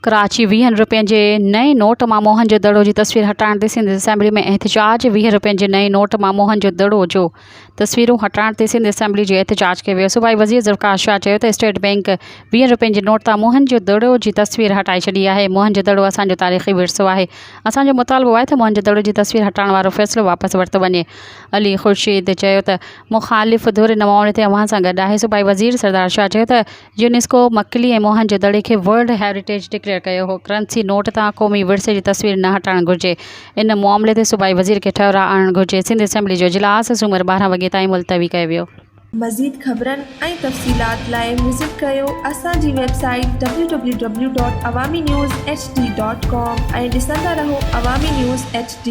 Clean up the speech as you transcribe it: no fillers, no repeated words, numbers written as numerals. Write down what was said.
कराची 20 रुपयनि जे नए नोट मां मोहन जो दड़ो जी तस्वीर हटाइण ते सिंध असेंबली में एहतजाज। 20 रुपयनि जे नए नोट मां मोहन जो दड़ो जो तस्वीरूं हटाइण ते सिंध असेंबली जो एहतजाज कयो वियो। सूबाई वज़ीर ज़ुल्फ़िकार शाह चयो त स्टेट बैंक 20 रुपयनि जे नोट तां मोहन जो दड़ो जी तस्वीर हटाए छॾी आहे। मोहन जो दड़ो असांजो तारीख़ी विरसो आहे। असांजो मुतालबो आहे त मोहन जो दड़ो जी तस्वीर हटाइण वारो फ़ैसिलो वापसि वरितो वञे। अली ख़ुर्शीद चयो त मुख़ालिफ़ धुर नमूने ते अवां सां गॾु आहे। सूबाई वज़ीर सरदार शाह चयो त यूनेस्को मकली ऐं मोहन जो दड़े खे वर्ल्ड हेरिटेज डिक्लेयर कयो हो। करंसी नोट तां क़ौमी विरसे जी तस्वीर न हटाइणु घुरिजे। इन मामले ते सूबाई वज़ीर खे ठहरा आणणु घुरिजे। सिंध असेंबली जो इजलास सूमर 12 वॻे ताईं मुलतवी कयो वियो। मज़ीद ख़बरनि ऐं तफ़सीलात लाइ विज़िट कयो असांजी वेबसाइट www.awamiNewsHD.com ऐं ॾिसंदा रहो अवामी न्यूज़ HD।